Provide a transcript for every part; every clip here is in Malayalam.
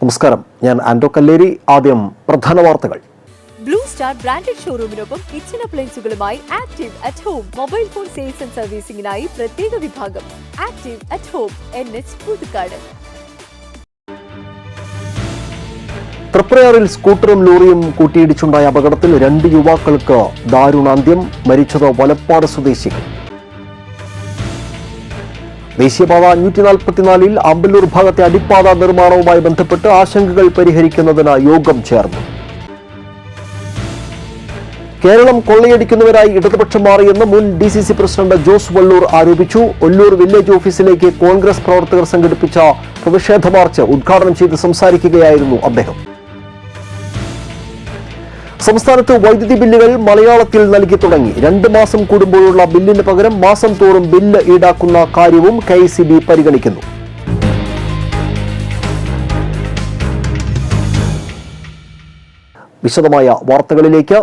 നമസ്കാരം, ഞാൻ ആൻഡോ കല്ലേരി. ആദ്യം പ്രധാന വാർത്തകൾ. ബ്ലൂ സ്റ്റാർ ബ്രാൻഡഡ് ഷോറൂമിനൊപ്പം കിച്ചൺ അപ്ലയൻസുകളുമായി active at home. Mobile phone sales and സർവീസിംഗിനായി പ്രത്യേക വിഭാഗം. Active at home, NH Puthukkad. തൃപ്രയാറിൽ സ്കൂട്ടറും ലോറിയും കൂട്ടിയിടിച്ചുണ്ടായ അപകടത്തിൽ 2 യുവാക്കൾക്ക് ദാരുണാന്ത്യം. മരിച്ചത് വലപ്പാട് സ്വദേശികൾ. ദേശീയപാത 544-ൽ അമ്പലൂർ ഭാഗത്തെ അടിപ്പാത നിർമ്മാണവുമായി ബന്ധപ്പെട്ട് ആശങ്കകൾ പരിഹരിക്കുന്നതിന് യോഗം ചേർന്നു. കേരളം കൊള്ളയടിക്കുന്നവരായി ഇടതുപക്ഷം മാറിയെന്ന് മുൻ DCC പ്രസിഡന്റ് ജോസ് വള്ളൂർ ആരോപിച്ചു. ഒല്ലൂർ വില്ലേജ് ഓഫീസിലേക്ക് കോൺഗ്രസ് പ്രവർത്തകർ സംഘടിപ്പിച്ച പ്രതിഷേധ മാർച്ച് ഉദ്ഘാടനം ചെയ്ത് സംസാരിക്കുകയായിരുന്നു അദ്ദേഹം. സംസ്ഥാനത്ത് വൈദ്യുതി ബില്ലുകൾ മലയാളത്തിൽ നൽകി തുടങ്ങി. 2 മാസം കൂടുമ്പോഴുള്ള ബില്ലിന് പകരം മാസം തോറും ബില്ല് ഈടാക്കുന്ന കാര്യവും KECB പരിഗണിക്കുന്നു. വിശദമായ വാർത്തകളിലേക്ക്.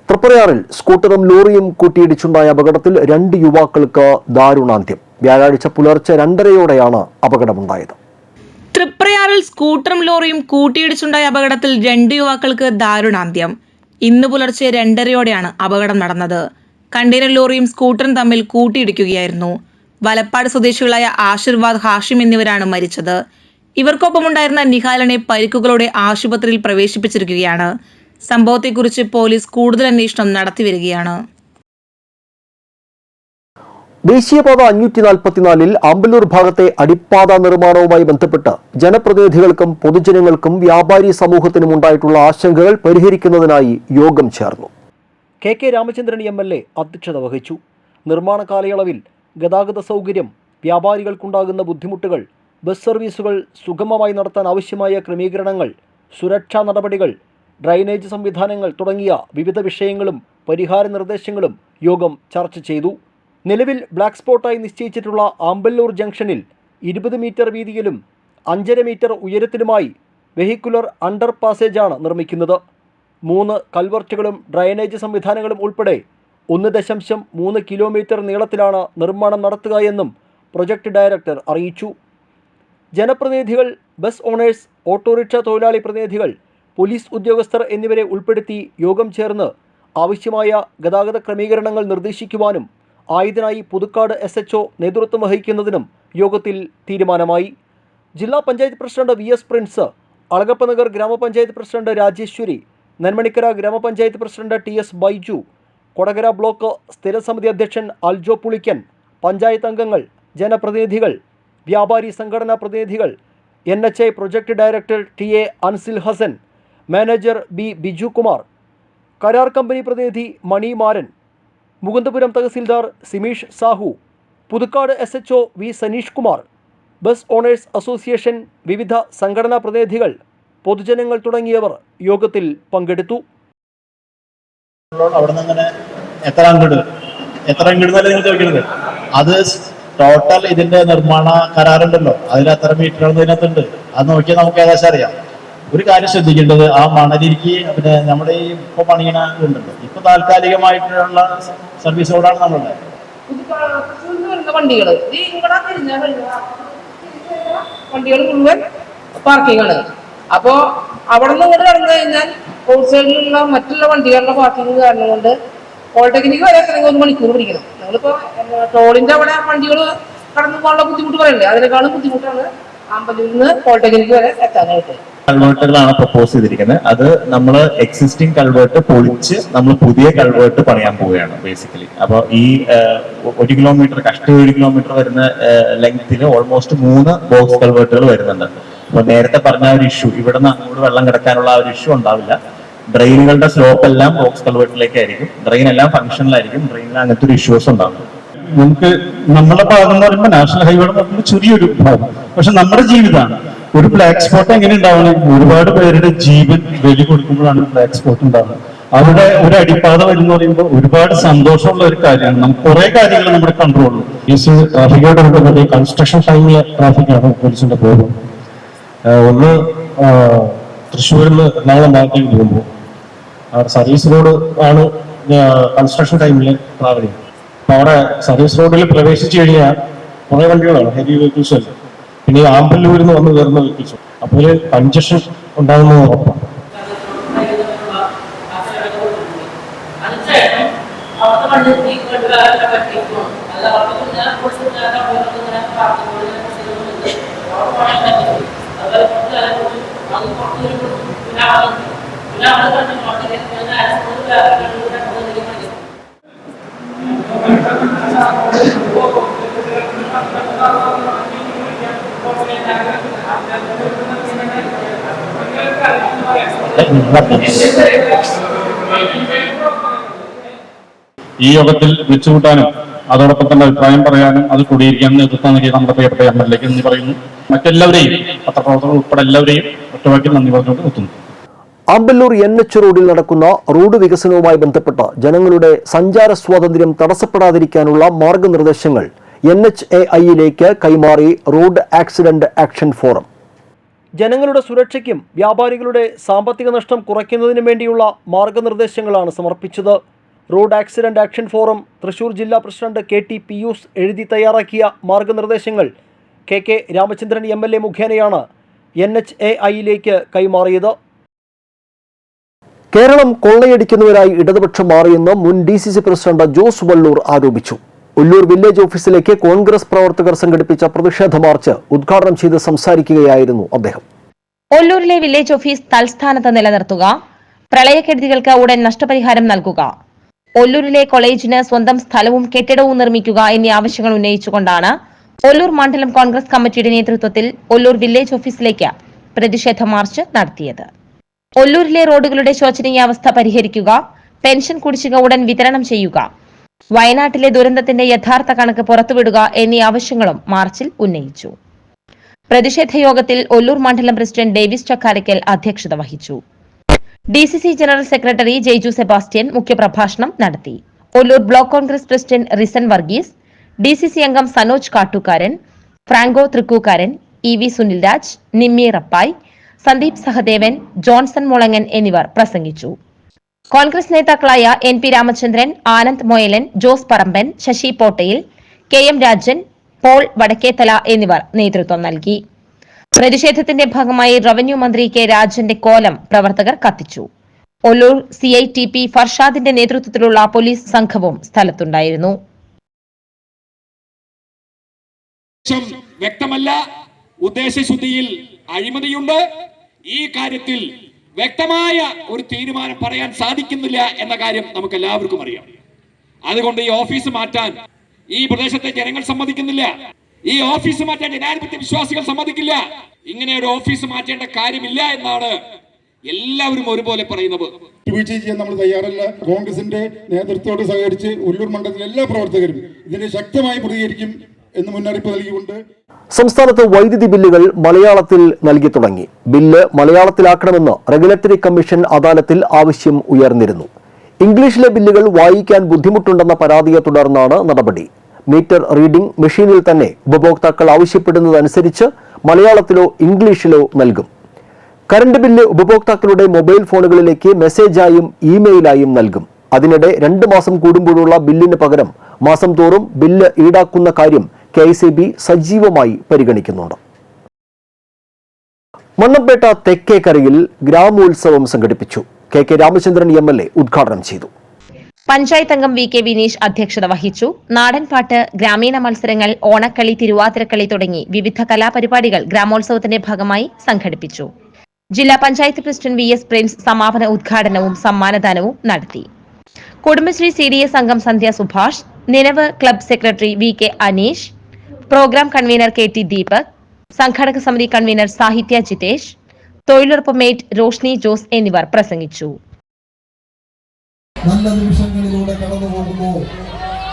തൃപ്രയാറിൽ സ്കൂട്ടറും ലോറിയും കൂട്ടിയിടിച്ചുണ്ടായ അപകടത്തിൽ 2 യുവാക്കൾക്ക് ദാരുണാന്ത്യം. വ്യാഴാഴ്ച പുലർച്ചെ 2:30യോടെയാണ് അപകടമുണ്ടായത്. തൃപ്രയാറിൽ സ്കൂട്ടറും ലോറിയും കൂട്ടിയിടിച്ചുണ്ടായ അപകടത്തിൽ 2 യുവാക്കൾക്ക് ദാരുണാന്ത്യം. ഇന്ന് പുലർച്ചെ 2:30യോടെയാണ് അപകടം നടന്നത്. കണ്ടെയ്നർ ലോറിയും സ്കൂട്ടറും തമ്മിൽ കൂട്ടിയിടിക്കുകയായിരുന്നു. വലപ്പാട് സ്വദേശികളായ ആശീർവാദ്, ഹാഷിം എന്നിവരാണ് മരിച്ചത്. ഇവർക്കൊപ്പമുണ്ടായിരുന്ന നിഹാലിനെ പരിക്കുകളോടെ ആശുപത്രിയിൽ പ്രവേശിപ്പിച്ചിരിക്കുകയാണ്. സംഭവത്തെക്കുറിച്ച് പോലീസ് കൂടുതൽ അന്വേഷണം നടത്തിവരികയാണ്. ദേശീയപാത 544-ൽ അമ്പലൂർ ഭാഗത്തെ അടിപ്പാത നിർമ്മാണവുമായി ബന്ധപ്പെട്ട് ജനപ്രതിനിധികൾക്കും പൊതുജനങ്ങൾക്കും വ്യാപാരി സമൂഹത്തിനും ഉണ്ടായിട്ടുള്ള ആശങ്കകൾ പരിഹരിക്കുന്നതിനായി യോഗം ചേർന്നു. KK രാമചന്ദ്രൻ MLA അധ്യക്ഷത വഹിച്ചു. നിർമ്മാണ കാലയളവിൽ ഗതാഗത സൗകര്യം, വ്യാപാരികൾക്കുണ്ടാകുന്ന ബുദ്ധിമുട്ടുകൾ, ബസ് സർവീസുകൾ സുഗമമായി നടത്താൻ ആവശ്യമായ ക്രമീകരണങ്ങൾ, സുരക്ഷാ നടപടികൾ, ഡ്രൈനേജ് സംവിധാനങ്ങൾ തുടങ്ങിയ വിവിധ വിഷയങ്ങളും പരിഹാര നിർദ്ദേശങ്ങളും യോഗം ചർച്ച ചെയ്തു. നിലവിൽ ബ്ലാക്ക് സ്പോട്ടായി നിശ്ചയിച്ചിട്ടുള്ള ആമ്പല്ലൂർ ജംഗ്ഷനിൽ 20 മീറ്റർ വീതിയിലും 5.5 മീറ്റർ ഉയരത്തിലുമായി വെഹിക്കുലർ അണ്ടർ പാസേജാണ് നിർമ്മിക്കുന്നത്. 3 കൽവർട്ടുകളും ഡ്രൈനേജ് സംവിധാനങ്ങളും ഉൾപ്പെടെ 1.3 കിലോമീറ്റർ നീളത്തിലാണ് നിർമ്മാണം നടത്തുക എന്നും പ്രൊജക്ട് ഡയറക്ടർ അറിയിച്ചു. ജനപ്രതിനിധികൾ, ബസ് ഓണേഴ്സ്, ഓട്ടോറിക്ഷ തൊഴിലാളി പ്രതിനിധികൾ, പോലീസ് ഉദ്യോഗസ്ഥർ എന്നിവരെ ഉൾപ്പെടുത്തി യോഗം ചേർന്ന് ആവശ്യമായ ഗതാഗത ക്രമീകരണങ്ങൾ നിർദ്ദേശിക്കുവാനും ആയതിനായി പുതുക്കാട് SHO നേതൃത്വം വഹിക്കുന്നതിനും യോഗത്തിൽ തീരുമാനമായി. ജില്ലാ പഞ്ചായത്ത് പ്രസിഡന്റ് VS പ്രിൻസ്, അളഗപ്പനഗർ ഗ്രാമപഞ്ചായത്ത് പ്രസിഡന്റ് രാജേശ്വരി, നെന്മണിക്കര ഗ്രാമപഞ്ചായത്ത് president TS Baiju, Kodakara block സ്ഥിരസമിതി അധ്യക്ഷൻ അൽജോ പുളിക്കൻ, പഞ്ചായത്ത് അംഗങ്ങൾ, ജനപ്രതിനിധികൾ, വ്യാപാരി സംഘടനാ പ്രതിനിധികൾ, NHI project director TA Ansil Hassan, manager B Biju Kumar, കരാർ കമ്പനി പ്രതിനിധി Mani Maran, Mukundapuram tahsildar Simeesh Sahu, Puthukkad SHO V Saneesh Kumar, bus owners association, വിവിധ സംഘടനാ പ്രതിനിധികൾ, പൊതുജനങ്ങൾ തുടങ്ങിയവർ യോഗത്തിൽ പങ്കെടുത്തു. എത്ര അത് ടോട്ടൽ ഇതിന്റെ നിർമ്മാണ കരാറുണ്ടല്ലോ, അതിൽ എത്ര മീറ്റർ ഇതിനകത്തുണ്ട്, അത് നോക്കിയാൽ നമുക്ക് ഏകദേശം അറിയാം. ഒരു കാര്യം ശ്രദ്ധിക്കേണ്ടത്, ആ മണലിരിക്ക് പിന്നെ നമ്മുടെ ഈ ഇപ്പൊ പണിയണ ഉണ്ടല്ലോ, ഇപ്പൊ താൽക്കാലികമായിട്ടുള്ള സർവീസ് റോഡാണ് നമ്മളുടെ വണ്ടികൾ മുഴുവൻ പാർക്കിംഗ് ആണ്. അപ്പോ അവിടെ നിന്ന് ഇങ്ങോട്ട് കടന്നു കഴിഞ്ഞാൽ റോഡ് സൈഡിലുള്ള മറ്റുള്ള വണ്ടികളുടെ പാർക്കിംഗ് കാരണം കൊണ്ട് പോളിടെക്നിക്ക് വരെ 1 മണിക്കൂർ പിടിക്കണം. നിങ്ങളിപ്പോ ടോളിന്റെ അവിടെ വണ്ടികൾ കടന്നു പോകാനുള്ള ബുദ്ധിമുട്ട് പറയണ്ടേ, അതിനേക്കാളും ബുദ്ധിമുട്ടാണ് അമ്പലൂരിൽ നിന്ന് പോളിടെക്നിക്ക് വരെ എത്താനായിട്ട്. കൾവേർട്ടുകളാണ് പ്രപ്പോസ് ചെയ്തിരിക്കുന്നത്. അത് നമ്മൾ എക്സിസ്റ്റിംഗ് കൾവേർട്ട് പൊളിച്ച് നമ്മൾ പുതിയ കൾവേർട്ട് പണിയാൻ പോവുകയാണ് ബേസിക്കലി. അപ്പോൾ ഈ 1 കിലോമീറ്റർ കഷ്ടി 1 കിലോമീറ്റർ വരുന്ന ലെങ്ത്തിൽ ഓൾമോസ്റ്റ് 3 ബോക്സ് കൾവേർട്ടുകൾ വരുന്നുണ്ട്. അപ്പോൾ നേരത്തെ പറഞ്ഞ ഒരു ഇഷ്യൂ, ഇവിടെ നിന്ന് അങ്ങോട്ട് വെള്ളം കിടക്കാനുള്ള ആ ഒരു ഇഷ്യൂ ഉണ്ടാവില്ല. ഡ്രെയിനുകളുടെ സ്ലോപ്പ് എല്ലാം ബോക്സ് കൾവേർട്ടിലേക്കായിരിക്കും, ഡ്രെയിൻ എല്ലാം ഫംഗ്ഷനിലായിരിക്കും, ഡ്രെയിനിൽ അങ്ങനത്തെ ഒരു ഇഷ്യൂസ് ഉണ്ടാകും. നമുക്ക് നമ്മുടെ ഭാഗം എന്ന് പറയുമ്പോൾ നാഷണൽ ഹൈവേ എന്ന് പറയുമ്പോൾ ചെറിയൊരു ഭാഗം, പക്ഷെ നമ്മുടെ ജീവിതമാണ്. ഒരു ബ്ലാക്ക് സ്പോട്ട് എങ്ങനെ ഉണ്ടാവണം? ഒരുപാട് പേരുടെ ജീവൻ ബലി കൊടുക്കുമ്പോഴാണ് ബ്ലാക്ക് സ്പോട്ട് ഉണ്ടാവുന്നത്. അവിടെ ഒരു അടിപ്പാത വരുന്ന പറയുമ്പോൾ ഒരുപാട് സന്തോഷമുള്ള ഒരു കാര്യമാണ്. നമുക്ക് കുറെ കാര്യങ്ങൾ നമ്മുടെ കൺട്രോളിൽ. ട്രാഫിക്കോട് ബന്ധപ്പെട്ട് കൺസ്ട്രക്ഷൻ ടൈമിലെ ട്രാഫിക്കാണ് പോലീസിന്റെ പ്രോബ്ലം. ഒന്ന് തൃശ്ശൂരിൽ നിന്ന് എറണാകുളം ഭാഗത്തേക്ക് പോകുമ്പോൾ സർവീസ് റോഡ് ആണ് കൺസ്ട്രക്ഷൻ ടൈമിൽ ട്രാവൽ ചെയ്യുന്നത്. അപ്പൊ അവിടെ സർവീസ് റോഡിൽ പ്രവേശിച്ചു കഴിഞ്ഞാൽ കുറെ വണ്ടികളാണ്, ഹെവി വെഹിക്കിൾസ് അല്ല. പിന്നെ ആമ്പല്ലൂരിൽ നിന്ന് വന്ന് കയറുന്ന വെഹിക്കിൾസ്. അപ്പോൾ ഒരു കൺജഷൻ ഉണ്ടാകുന്നത് ഉറപ്പാണ്. ഈ യോഗത്തിൽ വിളിച്ചുകൂട്ടാനും അതോടൊപ്പം തന്നെ അഭിപ്രായം പറയാനും അത് കൂടിയിരിക്കാനും നേതൃത്വം നൽകിയ നമ്മുടെ പ്രിയപ്പെട്ട എംഎൽഎക്ക് നന്ദി പറയുന്നു. മറ്റെല്ലാവരെയും പത്രപ്രവർത്തകർ ഉൾപ്പെടെ എല്ലാവരെയും ഒറ്റവാക്കിൽ നന്ദി പറഞ്ഞുകൊണ്ട് നിർത്തുന്നു. ആമ്പല്ലൂർ NH റോഡിൽ നടക്കുന്ന റോഡ് വികസനവുമായി ബന്ധപ്പെട്ട് ജനങ്ങളുടെ സഞ്ചാര സ്വാതന്ത്ര്യം തടസ്സപ്പെടാതിരിക്കാനുള്ള മാർഗനിർദ്ദേശങ്ങൾ NHAIയിലേക്ക് കൈമാറി റോഡ് ആക്സിഡന്റ് ആക്ഷൻ ഫോറം. ജനങ്ങളുടെ സുരക്ഷയ്ക്കും വ്യാപാരികളുടെ സാമ്പത്തിക നഷ്ടം കുറയ്ക്കുന്നതിനും വേണ്ടിയുള്ള മാർഗനിർദ്ദേശങ്ങളാണ് സമർപ്പിച്ചത്. Road accident action forum Thrissur ജില്ലാ പ്രസിഡന്റ് KT പിയൂസ് എഴുതി തയ്യാറാക്കിയ മാർഗനിർദ്ദേശങ്ങൾ KK രാമചന്ദ്രൻ MLA മുഖേനയാണ് NHAIയിലേക്ക് കൈമാറിയത്. കേരളം കൊള്ളയടിക്കുന്നവരായി ഇടതുപക്ഷം മാറിയെന്ന് മുൻ DCC പ്രസിഡന്റ് ജോസ് വള്ളൂർ ആരോപിച്ചു. ഒല്ലൂർ വില്ലേജ് ഓഫീസിലേക്ക് കോൺഗ്രസ് പ്രവർത്തകർ സംഘടിപ്പിച്ച പ്രതിഷേധ മാർച്ച് ഉദ്ഘാടനം ചെയ്ത് സംസാരിക്കുകയായിരുന്നു അദ്ദേഹം. ഒല്ലൂരിലെ വില്ലേജ് ഓഫീസ് തൽസ്ഥാനത്ത് നിലനിർത്തുക, പ്രളയക്കെടുതികൾക്ക് ഉടൻ നഷ്ടപരിഹാരം നൽകുക, ഒല്ലൂരിലെ കോളേജിന് സ്വന്തം സ്ഥലവും കെട്ടിടവും നിർമ്മിക്കുക എന്നീ ആവശ്യങ്ങൾ ഉന്നയിച്ചുകൊണ്ടാണ് ഒല്ലൂർ മണ്ഡലം കോൺഗ്രസ് കമ്മിറ്റിയുടെ നേതൃത്വത്തിൽ ഒല്ലൂർ വില്ലേജ് ഓഫീസിലേക്ക് പ്രതിഷേധ മാർച്ച് നടത്തിയത്. ഒല്ലൂരിലെ റോഡുകളുടെ ശോചനീയാവസ്ഥ പരിഹരിക്കുക, പെൻഷൻ കുടിശ്ശിക ഉടൻ വിതരണം ചെയ്യുക, വയനാട്ടിലെ ദുരന്തത്തിന്റെ യഥാർത്ഥ കണക്ക് പുറത്തുവിടുക എന്നീ ആവശ്യങ്ങളും മാർച്ചിൽ ഉന്നയിച്ചു. പ്രതിഷേധ യോഗത്തിൽ ഒല്ലൂർ മണ്ഡലം പ്രസിഡന്റ് ഡേവിസ് ചക്കാരക്കൽ അധ്യക്ഷത വഹിച്ചു. DCC general secretary Jaiju Sebastian മുഖ്യപ്രഭാഷണം നടത്തി. Ollur block Congress president Rison Varghese, DCC അംഗം സനോജ് കാട്ടുകാരൻ, ഫ്രാങ്കോ തൃക്കൂക്കാരൻ, EV സുനിൽരാജ്, നിമ്മി റപ്പായ്, സന്ദീപ് സഹദേവൻ, ജോൺസൺ മുളങ്ങൻ എന്നിവർ പ്രസംഗിച്ചു. കോൺഗ്രസ് നേതാക്കളായ NP രാമചന്ദ്രൻ, ആനന്ദ് മൊയലൻ, ജോസ് പറമ്പൻ, ശശി പോട്ടയിൽ, KM രാജൻ, പോൾ വടക്കേത്തല എന്നിവർ നേതൃത്വം നൽകി. പ്രതിഷേധത്തിന്റെ ഭാഗമായി റവന്യൂ മന്ത്രി K രാജന്റെ കോലം പ്രവർത്തകർ കത്തിച്ചു. ഒല്ലൂർ CITP ഫർഷാദിന്റെ നേതൃത്വത്തിലുള്ള പോലീസ് സംഘവും സ്ഥലത്തുണ്ടായിരുന്നു. വ്യക്തമല്ല, ഉദ്ദേശശുദ്ധിയിൽ അഴിമതിയുണ്ട്. ഈ കാര്യത്തിൽ വ്യക്തമായ ഒരു തീരുമാനം പറയാൻ സാധിക്കുന്നില്ല എന്ന കാര്യം നമുക്ക് എല്ലാവർക്കും അറിയാം. അതുകൊണ്ട് ഈ ഓഫീസ് മാറ്റാൻ ഈ പ്രദേശത്തെ ജനങ്ങൾ സമ്മതിക്കുന്നില്ല. ഈ ഓഫീസ് മാറ്റാൻ ജനാധിപത്യ വിശ്വാസികൾ സമ്മതിക്കില്ല. ഇങ്ങനെ ഒരു ഓഫീസ് മാറ്റേണ്ട കാര്യമില്ല എന്നാണ് എല്ലാവരും ഒരുപോലെ പറയുന്നത്. വിട്ടുവീഴ്ച ചെയ്യാൻ നമ്മൾ തയ്യാറല്ല. കോൺഗ്രസിന്റെ നേതൃത്വത്തോട് സഹകരിച്ച് ഒല്ലൂർ മണ്ഡലത്തിലെ എല്ലാ പ്രവർത്തകരും ഇതിനെ ശക്തമായി പ്രതികരിക്കും എന്ന് മുന്നറിയിപ്പ് നൽകിക്കൊണ്ട് സംസ്ഥാനത്ത് വൈദ്യുതി ബില്ലുകൾ മലയാളത്തിൽ നൽകി തുടങ്ങി. ബില്ല് മലയാളത്തിലാക്കണമെന്ന് റെഗുലേറ്ററി കമ്മീഷൻ അദാലത്തിൽ ആവശ്യം ഉയർന്നിരുന്നു. ഇംഗ്ലീഷിലെ ബില്ലുകൾ വായിക്കാൻ ബുദ്ധിമുട്ടുണ്ടെന്ന പരാതിയെ തുടർന്നാണ് നടപടി. മീറ്റർ റീഡിംഗ് മെഷീനിൽ തന്നെ ഉപഭോക്താക്കൾ ആവശ്യപ്പെടുന്നതനുസരിച്ച് മലയാളത്തിലോ ഇംഗ്ലീഷിലോ നൽകും. കറണ്ട് ബില്ല് ഉപഭോക്താക്കളുടെ മൊബൈൽ ഫോണുകളിലേക്ക് മെസ്സേജായും ഇമെയിലായും നൽകും. അതിനിടെ 2 മാസം കൂടുമ്പോഴുള്ള ബില്ലിന് പകരം മാസം തോറും ബില്ല് ഈടാക്കുന്ന കാര്യം KICB സജീവമായി പരിഗണിക്കുന്നുണ്ട്. മണ്ണമ്പേട്ട തെക്കേക്കരയിൽ ഗ്രാമോത്സവം സംഘടിപ്പിച്ചു. KK രാമചന്ദ്രൻ MLA ഉദ്ഘാടനം ചെയ്തു. പഞ്ചായത്ത് അംഗം VK വിനീഷ് അധ്യക്ഷത വഹിച്ചു. നാടൻപാട്ട്, ഗ്രാമീണ മത്സരങ്ങൾ, ഓണക്കളി, തിരുവാതിരക്കളി തുടങ്ങി വിവിധ കലാപരിപാടികൾ ഗ്രാമോത്സവത്തിന്റെ ഭാഗമായി സംഘടിപ്പിച്ചു. ജില്ലാ പഞ്ചായത്ത് പ്രസിഡന്റ് VS പ്രിൻസ് സമാപന ഉദ്ഘാടനവും സമ്മാനദാനവും നടത്തി. കുടുംബശ്രീ CDS അംഗം Sandhya Subhash, Nilavu club secretary VK Aneesh, programme convener KT Deepak, സംഘാടക സമിതി കൺവീനർ സാഹിത്യ ജിതേഷ്, തൊഴിലുറപ്പ് മേറ്റ് റോഷ്നി ജോസ് എന്നിവർ പ്രസംഗിച്ചു. നല്ല നിമിഷങ്ങളിലൂടെ കടന്നു പോകുന്നു.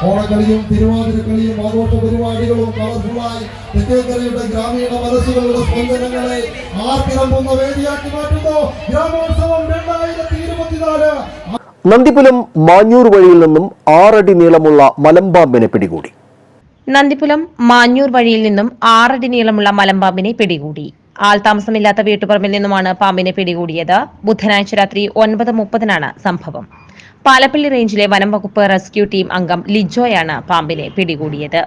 ഓണക്കളിയും തിരുവാതിരക്കളിയും ആഘോഷ പരിപാടികളും കളർഫുള്ളായി തെക്കേക്കരയുടെ ഗ്രാമീണ മനസ്സുകളുടെ സ്പന്ദനങ്ങളെ ആർത്തിറമ്പുന്ന വേദിയാക്കി മാറ്റുന്നു ഗ്രാമോത്സവം 2024. നന്ദിപുലം മാഞ്ഞൂർ വഴിയിൽ നിന്നും 6 അടി നീളമുള്ള മലമ്പാമ്പിനെ പിടികൂടി. നന്ദിപുലം മാഞ്ഞൂർ വഴിയിൽ നിന്നും 6 അടി നീളമുള്ള മലമ്പാമ്പിനെ പിടികൂടി. ആൾതാമസമില്ലാത്ത വീട്ടുപറമ്പിൽ നിന്നുമാണ് പാമ്പിനെ പിടികൂടിയത്. ബുധനാഴ്ച രാത്രി 9:30 സംഭവം. പാലപ്പള്ളി റേഞ്ചിലെ വനം വകുപ്പ് റെസ്ക്യൂ ടീം അംഗം ലിജോയാണ് പാമ്പിനെ പിടികൂടിയത്.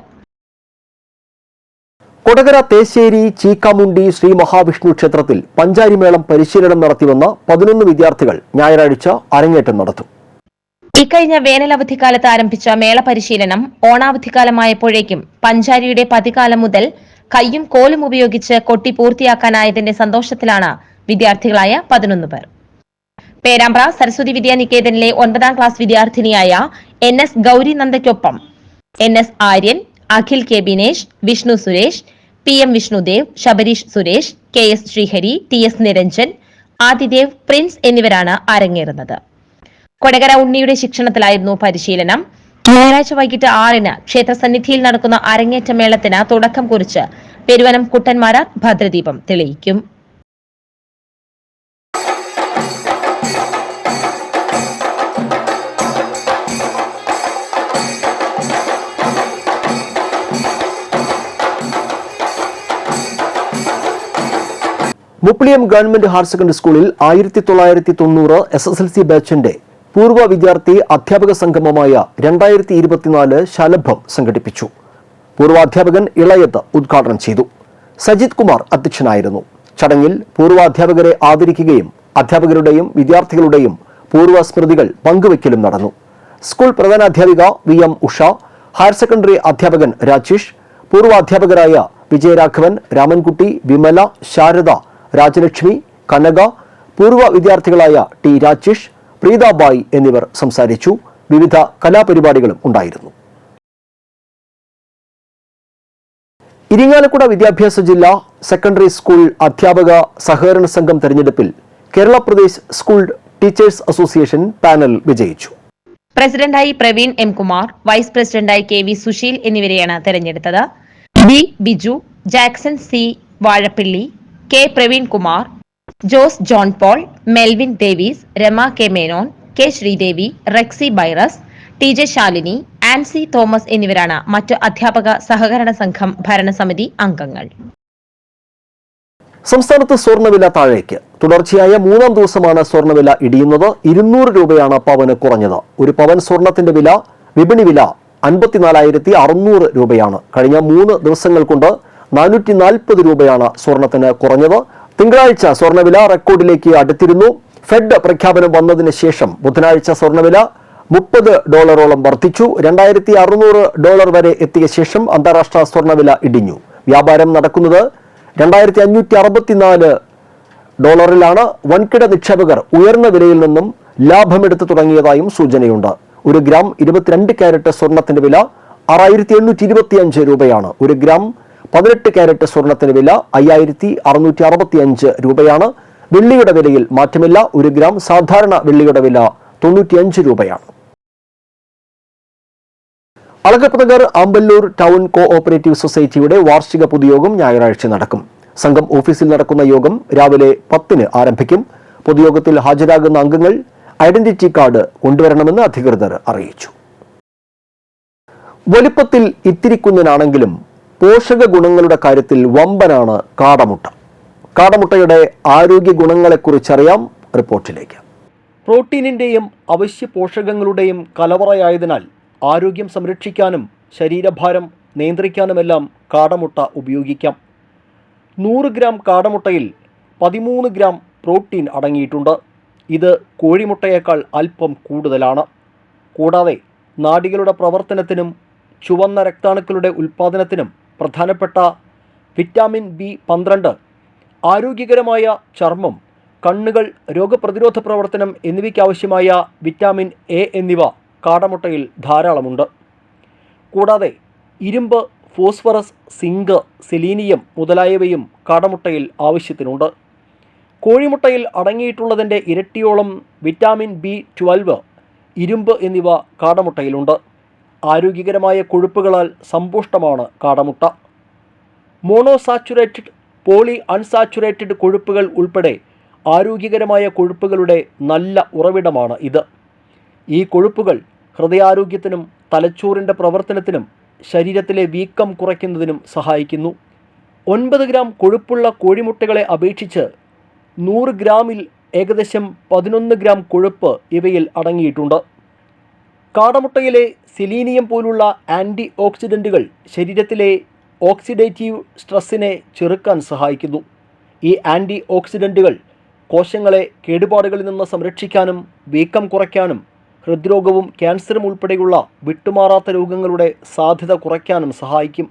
കൊടകര തേശ്ശേരി ചീക്കാമുണ്ടി ശ്രീ മഹാവിഷ്ണു ക്ഷേത്രത്തിൽ പഞ്ചാരിമേളം പരിശീലനം നടത്തിവന്ന 11 വിദ്യാർത്ഥികൾ ഞായറാഴ്ച അരങ്ങേറ്റം നടത്തും. ഇക്കഴിഞ്ഞ വേനലവധിക്കാലത്ത് ആരംഭിച്ച മേള പരിശീലനം ഓണാവധിക്കാലമായപ്പോഴേക്കും പഞ്ചാരിയുടെ പതികാലം മുതൽ കയ്യും കോലും ഉപയോഗിച്ച് കൊട്ടി പൂർത്തിയാക്കാനായതിന്റെ സന്തോഷത്തിലാണ് വിദ്യാർത്ഥികളായ 11 പേർ. പേരാമ്പ്ര സരസ്വതി വിദ്യാനികേതനിലെ 9ാം ക്ലാസ് വിദ്യാർത്ഥിനിയായ NS ഗൗരി നന്ദയ്ക്കൊപ്പം NS Aryan, Akhil K Binesh, Vishnu Suresh, PM Vishnudev, Sabareesh Suresh, KS Sreehari, TS Niranjan, Adidev, Prince എന്നിവരാണ് അരങ്ങേറുന്നത്. കൊടകര ഉണ്ണിയുടെ ശിക്ഷണത്തിലായിരുന്നു പരിശീലനം. ഞായറാഴ്ച വൈകിട്ട് 6-ന് ക്ഷേത്രസന്നിധിയിൽ നടക്കുന്ന അരങ്ങേറ്റ മേളത്തിന് തുടക്കം കുറിച്ച് പെരുവനം കുട്ടന്മാരാർ ഭദ്രദീപം തെളിയിക്കും. മുപ്ലിയം ഗവൺമെന്റ് ഹയർ സെക്കൻഡറി സ്കൂളിൽ 1990 SSLC ബാച്ചിന്റെ പൂർവ്വ വിദ്യാർത്ഥി അധ്യാപക സംഗമമായ 2024 ശലഭം സംഘടിപ്പിച്ചു. പൂർവാധ്യാപകൻ ഇളയത്ത് ഉദ്ഘാടനം ചെയ്തു. സജിത് കുമാർ അധ്യക്ഷനായിരുന്നു. ചടങ്ങിൽ പൂർവാധ്യാപകരെ ആദരിക്കുകയും അധ്യാപകരുടെയും വിദ്യാർത്ഥികളുടെയും പൂർവ്വ സ്മൃതികൾ പങ്കുവയ്ക്കലും നടന്നു. സ്കൂൾ പ്രധാനാധ്യാപിക VM ഉഷ, ഹയർ സെക്കൻഡറി അധ്യാപകൻ രാജേഷ്, പൂർവാധ്യാപകരായ വിജയരാഘവൻ, രാമൻകുട്ടി, വിമല, ശാരദ, രാജലക്ഷ്മി, കനക, പൂർവ്വ വിദ്യാർത്ഥികളായ T രാജേഷ്, പ്രീതാബായി എന്നിവർ സംസാരിച്ചു. വിവിധ കലാപരിപാടികളും ഉണ്ടായിരുന്നു. ഇരിങ്ങാലക്കുട വിദ്യാഭ്യാസ ജില്ലാ സെക്കൻഡറി സ്കൂൾ അധ്യാപക സഹകരണ സംഘം തെരഞ്ഞെടുപ്പിൽ Kerala Pradesh school teachers association panel വിജയിച്ചു. പ്രസിഡന്റായി പ്രവീൺ M കുമാർ, വൈസ് പ്രസിഡന്റായി KV സുശീൽ എന്നിവരെയാണ് തെരഞ്ഞെടുത്തത്. B Biju, Jackson C Vazhappilly, K Praveen Kumar, Jose John Paul, Melvin Davis, Rema K Menon, K Sreedevi, Rexy Byrus, TJ Shalini, Ancy Thomas എന്നിവരാണ് മറ്റ് അധ്യാപക സഹകരണ സംഘം ഭരണസമിതി അംഗങ്ങൾ. സംസ്ഥാനത്ത് സ്വർണ്ണവില താഴേക്ക്. തുടർച്ചയായ 3ാം ദിവസമാണ് സ്വർണ്ണവില ഇടിയുന്നത്. 200 രൂപയാണ് പവന് കുറഞ്ഞത്. ഒരു പവൻ സ്വർണത്തിന്റെ വില വിപണി വില 54,600 രൂപയാണ്. കഴിഞ്ഞ 3 ദിവസങ്ങൾ കൊണ്ട് 440 രൂപയാണ് സ്വർണത്തിന് കുറഞ്ഞത്. തിങ്കളാഴ്ച സ്വർണ്ണവില റെക്കോർഡിലേക്ക് അടുത്തിരുന്നു. ഫെഡ് പ്രഖ്യാപനം വന്നതിന് ശേഷം ബുധനാഴ്ച സ്വർണ്ണവില $30 വർദ്ധിച്ചു. $2,600 വരെ എത്തിയ ശേഷം അന്താരാഷ്ട്ര സ്വർണ്ണവില ഇടിഞ്ഞു. വ്യാപാരം നടക്കുന്നത് $2,564 വൻകിട നിക്ഷേപകർ ഉയർന്ന വിലയിൽ നിന്നും ലാഭമെടുത്തു തുടങ്ങിയതായും സൂചനയുണ്ട്. 1 ഗ്രാം 22 കാരറ്റ് സ്വർണത്തിന്റെ വില 6,825 രൂപയാണ്. 1 ഗ്രാം 18 കാരറ്റ് സ്വർണത്തിന് വില 5,665 രൂപയാണ്. വെള്ളിയുടെ വിലയിൽ മാറ്റമില്ല. 1 ഗ്രാം സാധാരണ വെള്ളിയുടെ വില 95 രൂപയാണ്. അളകപ്പനഗർ ആമ്പല്ലൂർ ടൗൺ കോഓപ്പറേറ്റീവ് സൊസൈറ്റിയുടെ വാർഷിക പൊതുയോഗം ഞായറാഴ്ച നടക്കും. സംഘം ഓഫീസിൽ നടക്കുന്ന യോഗം രാവിലെ 10-ന് ആരംഭിക്കും. പൊതുയോഗത്തിൽ ഹാജരാകുന്ന അംഗങ്ങൾ ഐഡന്റിറ്റി കാർഡ് കൊണ്ടുവരണമെന്ന് അധികൃതർ അറിയിച്ചു. വലിപ്പത്തിൽ ഇത്തിരിക്കുഞ്ഞനാണെങ്കിലും പോഷക ഗുണങ്ങളുടെ കാര്യത്തിൽ വമ്പനാണ് കാടമുട്ട. കാടമുട്ടയുടെ ആരോഗ്യ ഗുണങ്ങളെക്കുറിച്ചറിയാം റിപ്പോർട്ടിലേക്ക്. പ്രോട്ടീനിന്റെയും അവശ്യ പോഷകങ്ങളുടെയും കലവറയായതിനാൽ ആരോഗ്യം സംരക്ഷിക്കാനും ശരീരഭാരം നിയന്ത്രിക്കാനുമെല്ലാം കാടമുട്ട ഉപയോഗിക്കാം. 100 ഗ്രാം കാടമുട്ടയിൽ 13 ഗ്രാം പ്രോട്ടീൻ അടങ്ങിയിട്ടുണ്ട്. ഇത് കോഴിമുട്ടയേക്കാൾ അല്പം കൂടുതലാണ്. കൂടാതെ നാഡികളുടെ പ്രവർത്തനത്തിനും ചുവന്ന രക്താണുക്കളുടെ ഉൽപ്പാദനത്തിനും പ്രധാനപ്പെട്ട വിറ്റാമിൻ B12, ആരോഗ്യകരമായ ചർമ്മം, കണ്ണുകൾ, രോഗപ്രതിരോധ പ്രവർത്തനം എന്നിവയ്ക്കാവശ്യമായ വിറ്റാമിൻ A എന്നിവ കാടമുട്ടയിൽ ധാരാളമുണ്ട്. കൂടാതെ ഇരുമ്പ്, ഫോസ്ഫറസ്, സിങ്ക്, സെലീനിയം മുതലായവയും കാടമുട്ടയിൽ ആവശ്യത്തിനുണ്ട്. കോഴിമുട്ടയിൽ അടങ്ങിയിട്ടുള്ളതിൻ്റെ ഇരട്ടിയോളം വിറ്റാമിൻ B12, ഇരുമ്പ് എന്നിവ കാടമുട്ടയിലുണ്ട്. ആരോഗ്യകരമായ കൊഴുപ്പുകളാൽ സമ്പുഷ്ടമാണ് കാടമുട്ട. മോണോസാച്ചുറേറ്റഡ്, പോളി അൺസാച്ചുറേറ്റഡ് കൊഴുപ്പുകൾ ഉൾപ്പെടെ ആരോഗ്യകരമായ കൊഴുപ്പുകളുടെ നല്ല ഉറവിടമാണ് ഇത്. ഈ കൊഴുപ്പുകൾ ഹൃദയാരോഗ്യത്തിനും തലച്ചോറിൻ്റെ പ്രവർത്തനത്തിനും ശരീരത്തിലെ വീക്കം കുറയ്ക്കുന്നതിനും സഹായിക്കുന്നു. 9 ഗ്രാം കൊഴുപ്പുള്ള കോഴിമുട്ടകളെ അപേക്ഷിച്ച് 100 ഗ്രാമിൽ ഏകദേശം 11 ഗ്രാം കൊഴുപ്പ് ഇവയിൽ അടങ്ങിയിട്ടുണ്ട്. കാടമുട്ടയിലെ സെലീനിയം പോലുള്ള ആൻറ്റി ഓക്സിഡൻറ്റുകൾ ശരീരത്തിലെ ഓക്സിഡേറ്റീവ് സ്ട്രെസ്സിനെ ചെറുക്കാൻ സഹായിക്കുന്നു. ഈ ആൻറ്റി ഓക്സിഡൻറ്റുകൾ കോശങ്ങളെ കേടുപാടുകളിൽ നിന്ന് സംരക്ഷിക്കാനും വീക്കം കുറയ്ക്കാനും ഹൃദ്രോഗവും ക്യാൻസറും ഉൾപ്പെടെയുള്ള വിട്ടുമാറാത്ത രോഗങ്ങളുടെ സാധ്യത കുറയ്ക്കാനും സഹായിക്കും.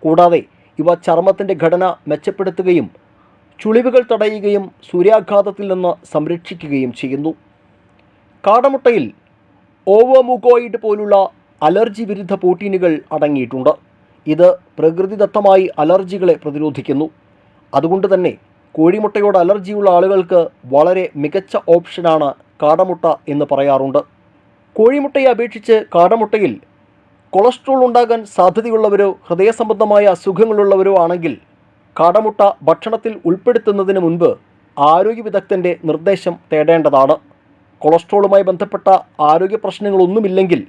കൂടാതെ ഇവ ചർമ്മത്തിൻ്റെ ഘടന മെച്ചപ്പെടുത്തുകയും ചുളിവുകൾ തടയുകയും സൂര്യാഘാതത്തിൽ നിന്ന് സംരക്ഷിക്കുകയും ചെയ്യുന്നു. കാടമുട്ടയിൽ ഓവോമുഗോയിഡ് പോലുള്ള അലർജി വിരുദ്ധ പ്രോട്ടീനുകൾ അടങ്ങിയിട്ടുണ്ട്. ഇത് പ്രകൃതിദത്തമായി അലർജികളെ പ്രതിരോധിക്കുന്നു. അതുകൊണ്ട് തന്നെ കോഴിമുട്ടയോട് അലർജിയുള്ള ആളുകൾക്ക് വളരെ മികച്ച ഓപ്ഷനാണ് കാടമുട്ട എന്ന് പറയാറുണ്ട്. കോഴിമുട്ടയെ അപേക്ഷിച്ച് കാടമുട്ടയിൽ കൊളസ്ട്രോൾ ഉണ്ടാകാൻ സാധ്യതയുള്ളവരോ ഹൃദയ സംബന്ധമായ അസുഖങ്ങളുള്ളവരോ ആണെങ്കിൽ കാടമുട്ട ഭക്ഷണത്തിൽ ഉൾപ്പെടുത്തുന്നതിന് മുൻപ് ആരോഗ്യ വിദഗ്ധൻ്റെ നിർദ്ദേശം തേടേണ്ടതാണ്. കൊളസ്ട്രോളുമായി ബന്ധപ്പെട്ട ആരോഗ്യ പ്രശ്നങ്ങളൊന്നുമില്ലെങ്കിൽ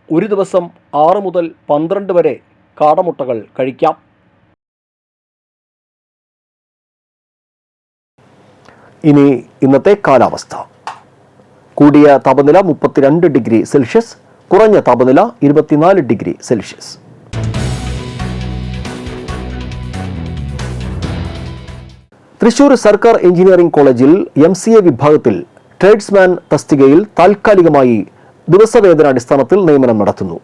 ഒരു ദിവസം 6 മുതൽ 12 വരെ കാടമുട്ടകൾ കഴിക്കാം. ഇനി ഇന്നത്തെ കാലാവസ്ഥ. കൂടിയ താപനില 32 ഡിഗ്രി സെൽഷ്യസ്, കുറഞ്ഞ താപനില 24 ഡിഗ്രി സെൽഷ്യസ്. തൃശൂർ സർക്കാർ എഞ്ചിനീയറിംഗ് കോളേജിൽ MCA വിഭാഗത്തിൽ ട്രേഡ്സ്മാൻ തസ്തികയിൽ താൽക്കാലികമായി ദിവസവേതനാടിസ്ഥാനത്തിൽ നിയമനം നടത്തുന്നു.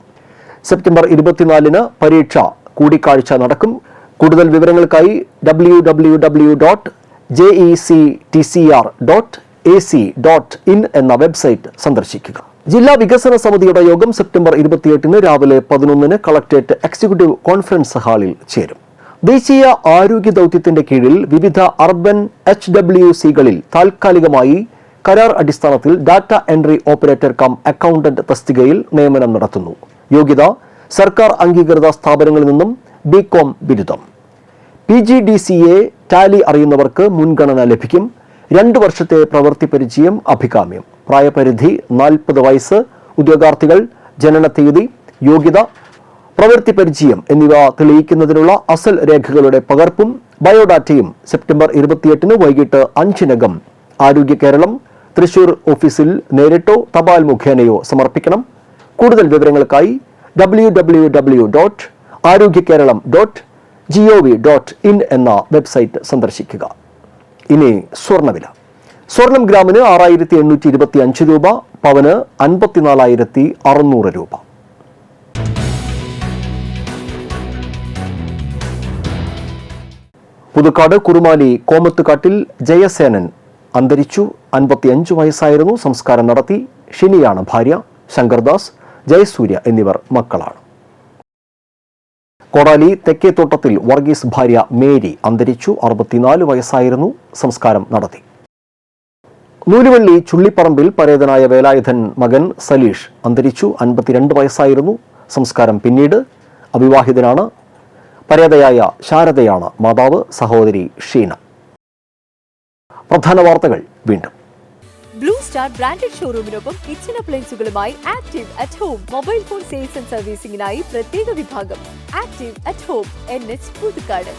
സെപ്റ്റംബർ 24-ന് പരീക്ഷ കൂടിക്കാഴ്ച നടക്കും. കൂടുതൽ വിവരങ്ങൾക്കായി www.jectcr.ac.in എന്ന വെബ്സൈറ്റ് സന്ദർശിക്കുക. ജില്ലാ വികസന സമിതിയുടെ യോഗം സെപ്റ്റംബർ 28-ന് രാവിലെ 11-ന് കളക്ടറേറ്റ് എക്സിക്യൂട്ടീവ് കോൺഫറൻസ് ഹാളിൽ ചേരും. ദേശീയ ആരോഗ്യ ദൗത്യത്തിന്റെ കീഴിൽ വിവിധ അർബൻ HWCകളിൽ താൽക്കാലികമായി കരാർ അടിസ്ഥാനത്തിൽ data entry operator come accountant തസ്തികയിൽ നിയമനം നടത്തുന്നു. യോഗ്യത സർക്കാർ അംഗീകൃത സ്ഥാപനങ്ങളിൽ നിന്നും BCom ബിരുദം. PGDCA ടാലി അറിയുന്നവർക്ക് മുൻഗണന ലഭിക്കും. 2 വർഷത്തെ പ്രവൃത്തി പരിചയം അഭികാമ്യം. പ്രായപരിധി 40 വയസ്സ്. ഉദ്യോഗാർത്ഥികൾ ജനന തീയതി, യോഗ്യത, പ്രവൃത്തി പരിചയം എന്നിവ തെളിയിക്കുന്നതിനുള്ള അസൽ രേഖകളുടെ പകർപ്പും ബയോഡാറ്റയും സെപ്റ്റംബർ 28-ന് വൈകിട്ട് 5-നകം ആരോഗ്യ കേരളം തൃശൂർ ഓഫീസിൽ നേരിട്ടോ തപാൽ മുഖേനയോ സമർപ്പിക്കണം. കൂടുതൽ വിവരങ്ങൾക്കായി www.arogykeeralam.gov.in എന്ന വെബ്സൈറ്റ് സന്ദർശിക്കുക. ഇനി സ്വർണ്ണവില. സ്വർണം ഗ്രാമിന് 6825 രൂപ, പവന് 54,600 രൂപ. പുതുക്കാട് കുറുമാലി കോമത്തുകാട്ടിൽ ജയസേനൻ അന്തരിച്ചു. 55 വയസ്സായിരുന്നു. സംസ്കാരം നടത്തി. ഷിനിയാണ് ഭാര്യ. ശങ്കർദാസ്, ജയസൂര്യ എന്നിവർ മക്കളാണ്. കോടാലി തെക്കേത്തോട്ടത്തിൽ വർഗീസ് ഭാര്യ മേരി അന്തരിച്ചു. 64 വയസ്സായിരുന്നു. സംസ്കാരം നടത്തി. നൂലുവള്ളി ചുള്ളിപ്പറമ്പിൽ പരേതനായ വേലായുധൻ മകൻ സലീഷ് അന്തരിച്ചു. 52 വയസ്സായിരുന്നു. സംസ്കാരം പിന്നീട്. അവിവാഹിതനാണ്. പരേതയായ ശാരദയാണ് മാതാവ്. സഹോദരി ഷീന. പ്രധാന വാർത്തകൾ വീണ്ടും. ബ്ലൂ സ്റ്റാർ ബ്രാൻഡഡ് ഷോറൂമിനൊപ്പം കിച്ചൺ അപ്ലയൻസുകളുമായി active at home. Mobile phone sales and സർവീസിംഗിനായി പ്രത്യേക വിഭാഗം. Active at home, NH Puthukkad.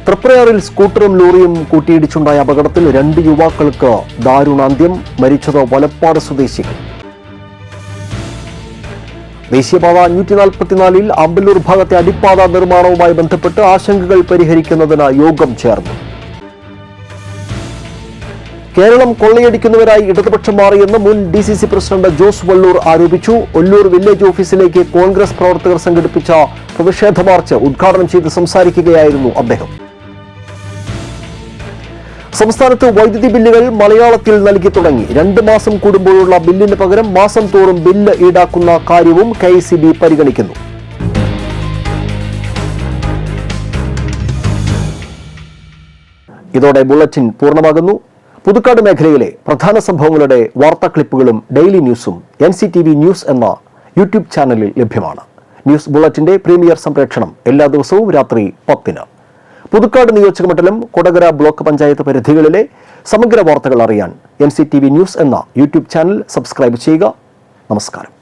തൃപ്രയാറിൽ സ്കൂട്ടറും ലോറിയും കൂട്ടിയിടിച്ചുണ്ടായ അപകടത്തിൽ 2 യുവാക്കൾക്ക് ദാരുണാന്ത്യം. മരിച്ചത് വലപ്പാട് സ്വദേശികൾ. ദേശീയപാത 544-ൽ അമ്പലൂർ ഭാഗത്തെ അടിപ്പാത നിർമ്മാണവുമായി ബന്ധപ്പെട്ട് ആശങ്കകൾ പരിഹരിക്കുന്നതിന് യോഗം ചേർന്നു. കേരളം കൊള്ളയടിക്കുന്നവരായി ഇടതുപക്ഷം മാറിയെന്ന് മുൻ DCC പ്രസിഡന്റ് ജോസ് വള്ളൂർ ആരോപിച്ചു. ഒല്ലൂർ വില്ലേജ് ഓഫീസിലേക്ക് കോൺഗ്രസ് പ്രവർത്തകർ സംഘടിപ്പിച്ച പ്രതിഷേധ മാർച്ച് ഉദ്ഘാടനം ചെയ്ത് സംസാരിക്കുകയായിരുന്നു അദ്ദേഹം. സംസ്ഥാനത്ത് വൈദ്യുതി ബില്ലുകൾ മലയാളത്തിൽ നൽകി തുടങ്ങി. 2 മാസം കൂടുമ്പോഴുള്ള ബില്ലിന് പകരം മാസം തോറും ബില്ല് ഈടാക്കുന്ന കാര്യവും KECB പരിഗണിക്കുന്നു. ഇതോടെ ബുള്ളറ്റിൻ പൂർണ്ണമാകുന്നു. പുതുക്കാട് മേഖലയിലെ പ്രധാന സംഭവങ്ങളുടെ വാർത്താ ക്ലിപ്പുകളും ഡെയിലി ന്യൂസും NCTV ന്യൂസ് എന്ന യൂട്യൂബ് ചാനലിൽ ലഭ്യമാണ്. ന്യൂസ് ബുള്ളറ്റിന്റെ പ്രീമിയർ സംപ്രേഷണം എല്ലാ ദിവസവും രാത്രി 10-ന്. പുതുക്കാട് നിയോജകമണ്ഡലം, കൊടകര ബ്ലോക്ക് പഞ്ചായത്ത് പരിധികളിലെ സമഗ്ര വാർത്തകൾ അറിയാൻ NCTV ന്യൂസ് എന്ന യൂട്യൂബ് ചാനൽ സബ്സ്ക്രൈബ് ചെയ്യുക. നമസ്കാരം.